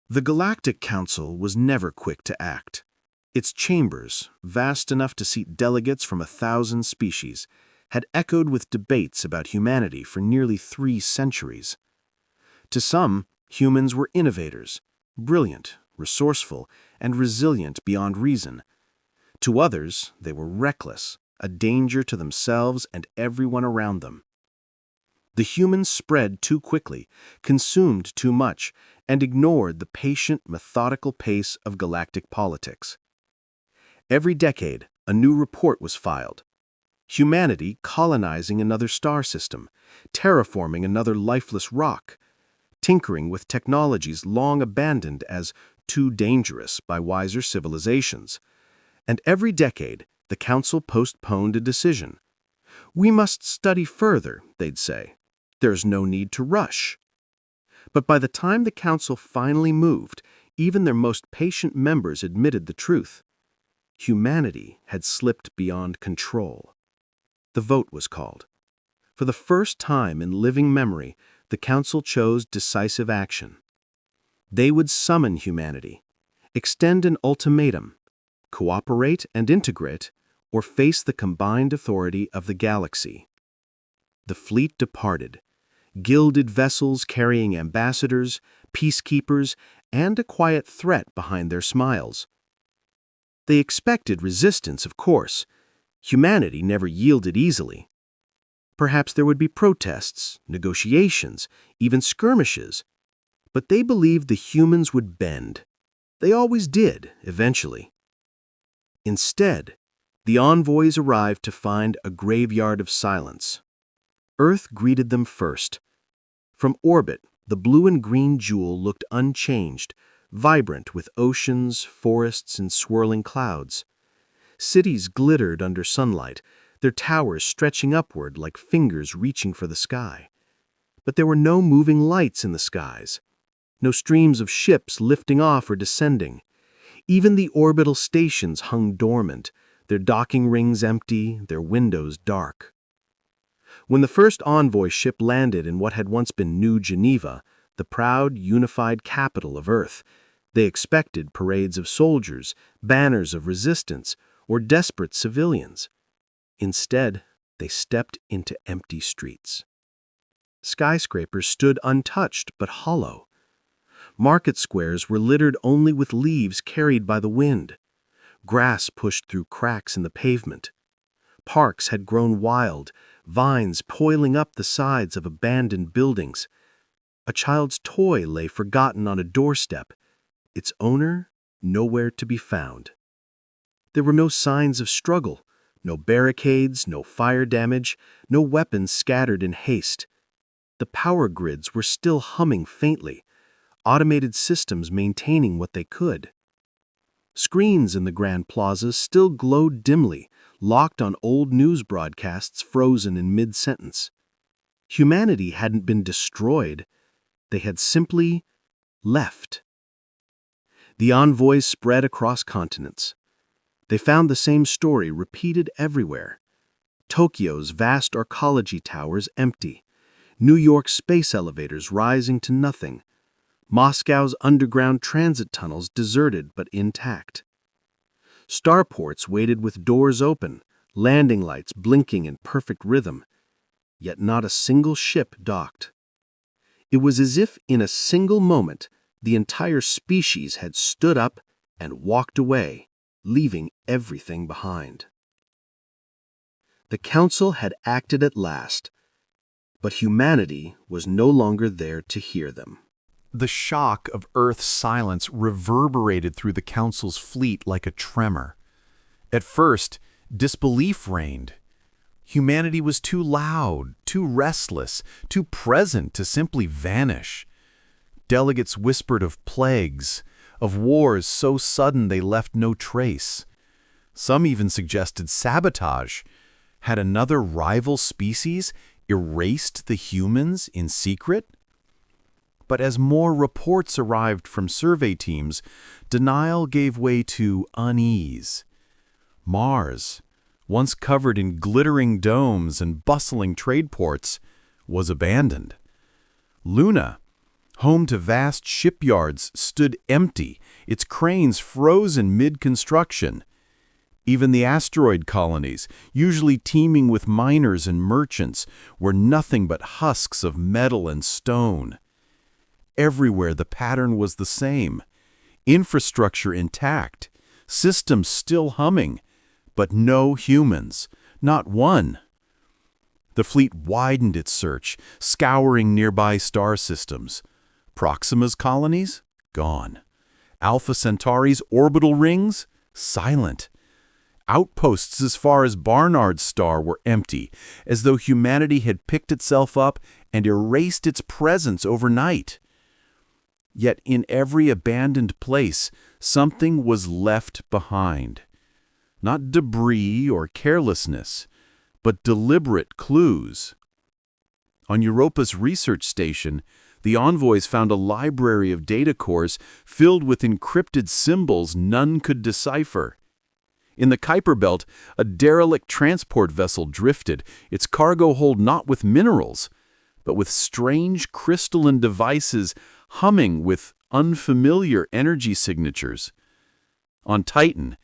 The Galactic Council was never quick to act. Its chambers, vast enough to seat delegates from 1,000 species, had echoed with debates about humanity for nearly 3 centuries. To some, humans were innovators, brilliant, resourceful, and resilient beyond reason. To others, they were reckless, a danger to themselves and everyone around them. The humans spread too quickly, consumed too much, and ignored the patient, methodical pace of galactic politics. Every decade, a new report was filed. Humanity colonizing another star system, terraforming another lifeless rock, tinkering with technologies long abandoned as too dangerous by wiser civilizations. And every decade, the Council postponed a decision. We must study further, they'd say. There's no need to rush. But by the time the Council finally moved, even their most patient members admitted the truth. Humanity had slipped beyond control. The vote was called. For the first time in living memory, the Council chose decisive action. They would summon humanity, extend an ultimatum, cooperate and integrate, or face the combined authority of the galaxy. The fleet departed, gilded vessels carrying ambassadors, peacekeepers, and a quiet threat behind their smiles. They expected resistance, of course. Humanity never yielded easily. Perhaps there would be protests, negotiations, even skirmishes. But they believed the humans would bend. They always did, eventually. Instead, the envoys arrived to find a graveyard of silence. Earth greeted them first. From orbit, the blue and green jewel looked unchanged, vibrant with oceans, forests, and swirling clouds. Cities glittered under sunlight, their towers stretching upward like fingers reaching for the sky. But there were no moving lights in the skies, no streams of ships lifting off or descending. Even the orbital stations hung dormant, their docking rings empty, their windows dark. When the first envoy ship landed in what had once been New Geneva, the proud, unified capital of Earth, they expected parades of soldiers, banners of resistance, or desperate civilians. Instead, they stepped into empty streets. Skyscrapers stood untouched but hollow. Market squares were littered only with leaves carried by the wind. Grass pushed through cracks in the pavement. Parks had grown wild, vines coiling up the sides of abandoned buildings. A child's toy lay forgotten on a doorstep, its owner nowhere to be found. There were no signs of struggle, no barricades, no fire damage, no weapons scattered in haste. The power grids were still humming faintly, automated systems maintaining what they could. Screens in the Grand Plaza still glowed dimly, locked on old news broadcasts frozen in mid-sentence. Humanity hadn't been destroyed. They had simply left. The envoys spread across continents. They found the same story repeated everywhere. Tokyo's vast arcology towers empty, New York's space elevators rising to nothing, Moscow's underground transit tunnels deserted but intact. Starports waited with doors open, landing lights blinking in perfect rhythm, yet not a single ship docked. It was as if in a single moment the entire species had stood up and walked away, leaving everything behind. The Council had acted at last, but humanity was no longer there to hear them. The shock of Earth's silence reverberated through the Council's fleet like a tremor. At first, disbelief reigned. Humanity was too loud, too restless, too present to simply vanish. Delegates whispered of plagues, of wars so sudden they left no trace. Some even suggested sabotage. Had another rival species erased the humans in secret? But as more reports arrived from survey teams, denial gave way to unease. Mars, once covered in glittering domes and bustling trade ports, was abandoned. Luna, home to vast shipyards, stood empty, its cranes frozen mid-construction. Even the asteroid colonies, usually teeming with miners and merchants, were nothing but husks of metal and stone. Everywhere the pattern was the same: infrastructure intact, systems still humming, but no humans, not one. The fleet widened its search, scouring nearby star systems. Proxima's colonies? Gone. Alpha Centauri's orbital rings? Silent. Outposts as far as Barnard's star were empty, as though humanity had picked itself up and erased its presence overnight. Yet in every abandoned place, something was left behind. Not debris or carelessness, but deliberate clues. On Europa's research station, the envoys found a library of data cores filled with encrypted symbols none could decipher. In the Kuiper Belt, a derelict transport vessel drifted, its cargo hold not with minerals, but with strange crystalline devices humming with unfamiliar energy signatures. On Titan,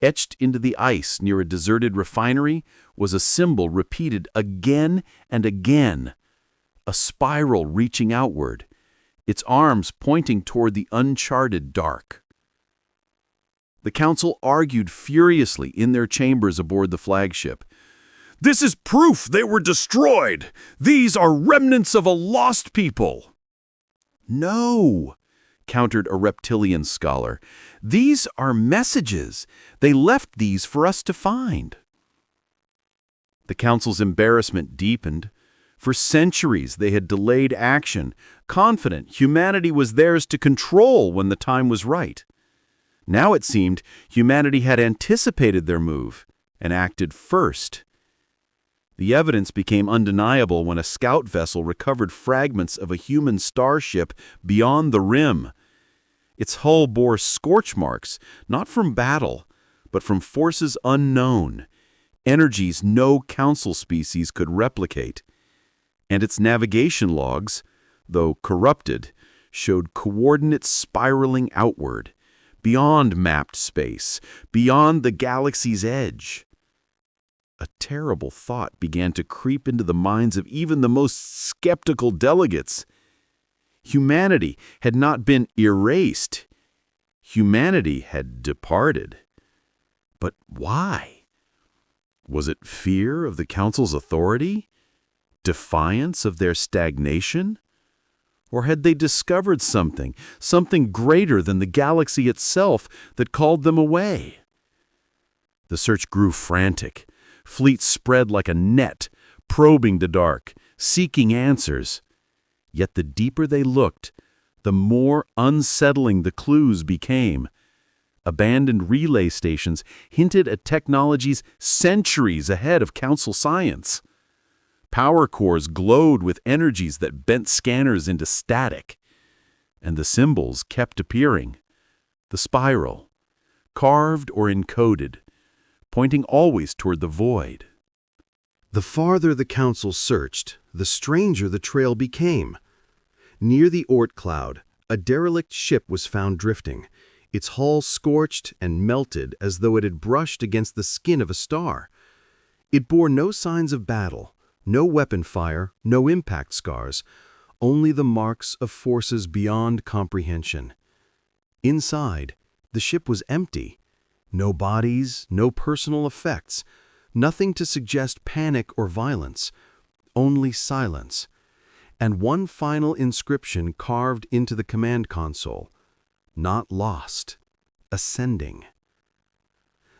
etched into the ice near a deserted refinery, was a symbol repeated again and again, a spiral reaching outward, its arms pointing toward the uncharted dark. The council argued furiously in their chambers aboard the flagship. "This is proof they were destroyed! These are remnants of a lost people!" "No," countered a reptilian scholar. "These are messages. They left these for us to find." The council's embarrassment deepened. For centuries they had delayed action, confident humanity was theirs to control when the time was right. Now it seemed humanity had anticipated their move and acted first. The evidence became undeniable when a scout vessel recovered fragments of a human starship beyond the rim. Its hull bore scorch marks, not from battle, but from forces unknown, energies no council species could replicate. And its navigation logs, though corrupted, showed coordinates spiraling outward, beyond mapped space, beyond the galaxy's edge. A terrible thought began to creep into the minds of even the most skeptical delegates. Humanity had not been erased. Humanity had departed. But why? Was it fear of the Council's authority? Defiance of their stagnation? Or had they discovered something greater than the galaxy itself that called them away? The search grew frantic. Fleets spread like a net, probing the dark, seeking answers. Yet the deeper they looked, the more unsettling the clues became. Abandoned relay stations hinted at technologies centuries ahead of Council science. Power cores glowed with energies that bent scanners into static. And the symbols kept appearing. The spiral, carved or encoded, pointing always toward the void. The farther the council searched, the stranger the trail became. Near the Oort cloud, a derelict ship was found drifting, its hull scorched and melted as though it had brushed against the skin of a star. It bore no signs of battle, no weapon fire, no impact scars, only the marks of forces beyond comprehension. Inside, the ship was empty. No bodies, no personal effects, nothing to suggest panic or violence, only silence, and one final inscription carved into the command console: "Not lost, ascending."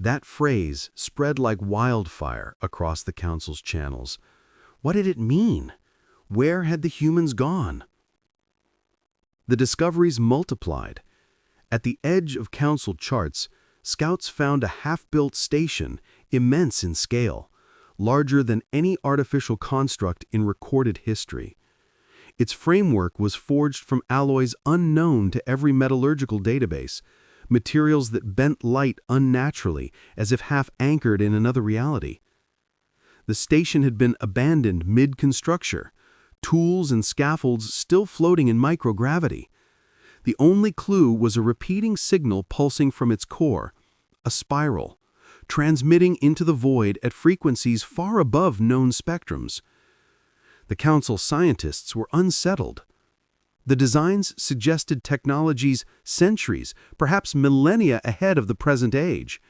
That phrase spread like wildfire across the Council's channels. What did it mean? Where had the humans gone? The discoveries multiplied. At the edge of Council charts, scouts found a half-built station, immense in scale, larger than any artificial construct in recorded history. Its framework was forged from alloys unknown to every metallurgical database, materials that bent light unnaturally, as if half-anchored in another reality. The station had been abandoned mid-construction, tools and scaffolds still floating in microgravity. The only clue was a repeating signal pulsing from its core, a spiral, transmitting into the void at frequencies far above known spectrums. The Council scientists were unsettled. The designs suggested technologies centuries, perhaps millennia ahead of the present age.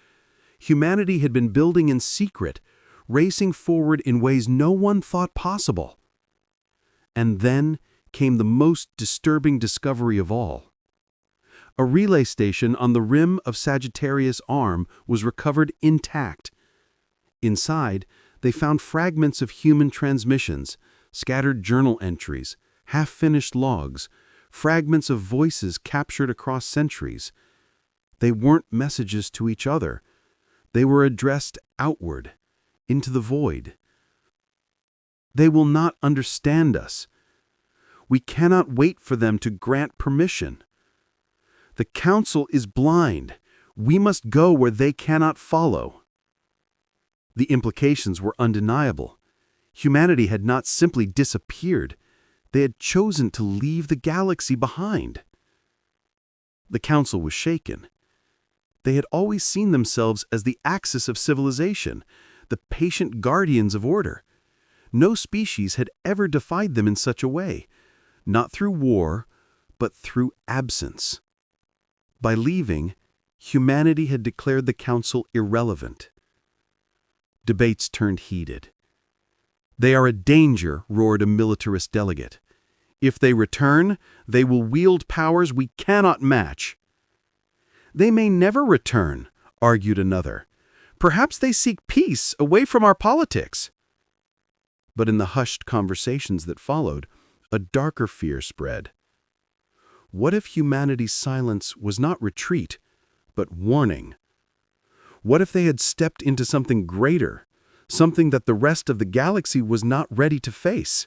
Humanity had been building in secret, racing forward in ways no one thought possible. And then came the most disturbing discovery of all. A relay station on the rim of Sagittarius' arm was recovered intact. Inside, they found fragments of human transmissions, scattered journal entries, half-finished logs, fragments of voices captured across centuries. They weren't messages to each other. They were addressed outward, into the void. They will not understand us. We cannot wait for them to grant permission. The Council is blind. We must go where they cannot follow. The implications were undeniable. Humanity had not simply disappeared. They had chosen to leave the galaxy behind. The Council was shaken. They had always seen themselves as the axis of civilization, the patient guardians of order. No species had ever defied them in such a way, not through war, but through absence. By leaving, humanity had declared the Council irrelevant. Debates turned heated. "They are a danger," roared a militarist delegate. "If they return, they will wield powers we cannot match." "They may never return," argued another. "Perhaps they seek peace away from our politics." But in the hushed conversations that followed, a darker fear spread. What if humanity's silence was not retreat, but warning? What if they had stepped into something greater, something that the rest of the galaxy was not ready to face?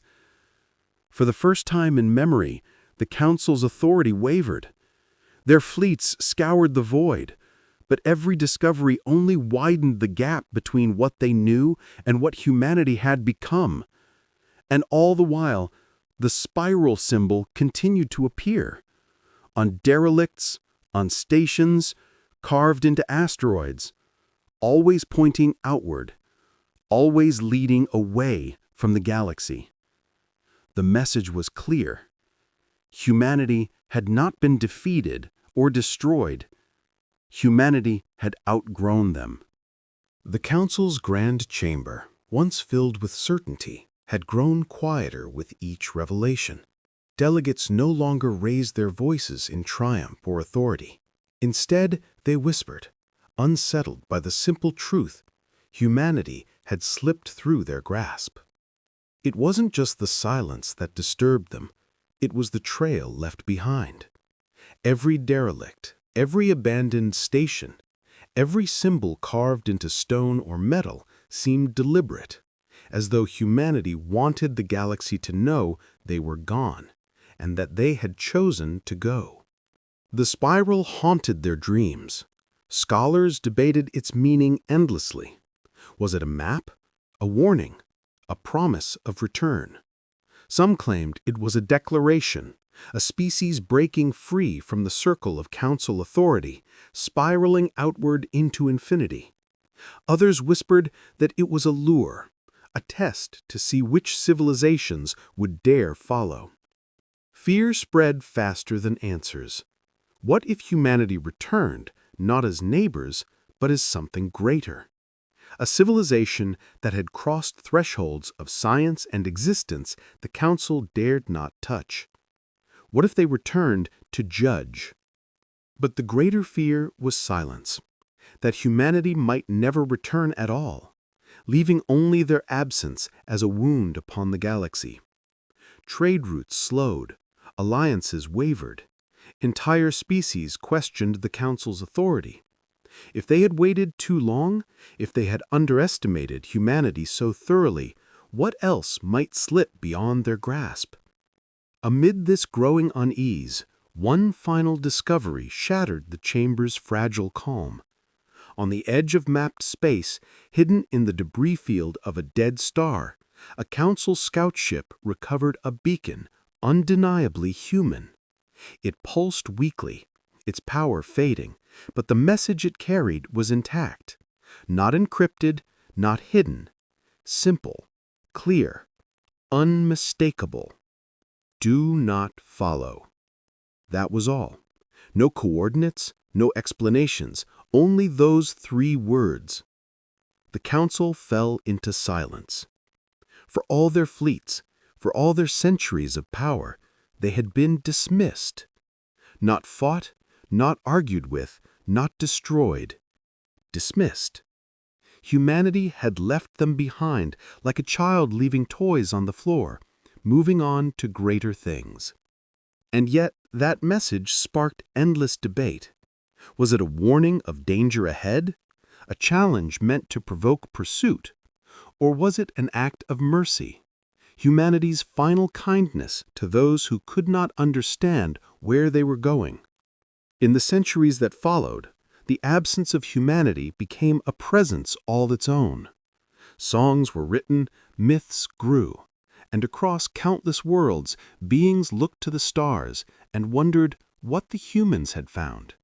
For the first time in memory, the Council's authority wavered. Their fleets scoured the void, but every discovery only widened the gap between what they knew and what humanity had become. And all the while, the spiral symbol continued to appear. On derelicts, on stations, carved into asteroids, always pointing outward, always leading away from the galaxy. The message was clear. Humanity had not been defeated or destroyed. Humanity had outgrown them. The Council's grand chamber, once filled with certainty, had grown quieter with each revelation. Delegates no longer raised their voices in triumph or authority. Instead, they whispered, unsettled by the simple truth humanity had slipped through their grasp. It wasn't just the silence that disturbed them, it was the trail left behind. Every derelict, every abandoned station, every symbol carved into stone or metal seemed deliberate, as though humanity wanted the galaxy to know they were gone, and that they had chosen to go. The spiral haunted their dreams. Scholars debated its meaning endlessly. Was it a map, a warning, a promise of return? Some claimed it was a declaration, a species breaking free from the circle of Council authority, spiraling outward into infinity. Others whispered that it was a lure, a test to see which civilizations would dare follow. Fear spread faster than answers. What if humanity returned, not as neighbors, but as something greater? A civilization that had crossed thresholds of science and existence the Council dared not touch. What if they returned to judge? But the greater fear was silence, that humanity might never return at all, leaving only their absence as a wound upon the galaxy. Trade routes slowed, alliances wavered. Entire species questioned the Council's authority. If they had waited too long, if they had underestimated humanity so thoroughly, what else might slip beyond their grasp? Amid this growing unease, one final discovery shattered the chamber's fragile calm. On the edge of mapped space, hidden in the debris field of a dead star, A council scout ship recovered a beacon, undeniably human. It pulsed weakly, its power fading, but the message it carried was intact. Not encrypted, not hidden. Simple, clear, unmistakable. Do not follow. That was all. No coordinates, no explanations, only those 3 words. The council fell into silence. For all their fleets, for all their centuries of power, they had been dismissed. Not fought, not argued with, not destroyed. Dismissed. Humanity had left them behind like a child leaving toys on the floor, moving on to greater things. And yet that message sparked endless debate. Was it a warning of danger ahead? A challenge meant to provoke pursuit? Or was it an act of mercy? Humanity's final kindness to those who could not understand where they were going? In the centuries that followed, the absence of humanity became a presence all its own. Songs were written, myths grew, and across countless worlds, beings looked to the stars and wondered what the humans had found.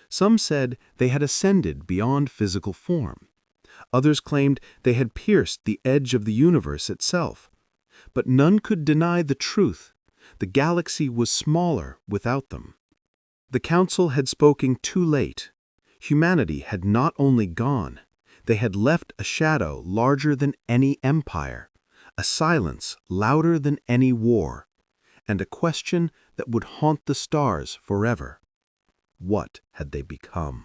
Some said they had ascended beyond physical form. Others claimed they had pierced the edge of the universe itself. But none could deny the truth. The galaxy was smaller without them. The council had spoken too late. Humanity had not only gone, they had left a shadow larger than any empire, a silence louder than any war, and a question that would haunt the stars forever. What had they become?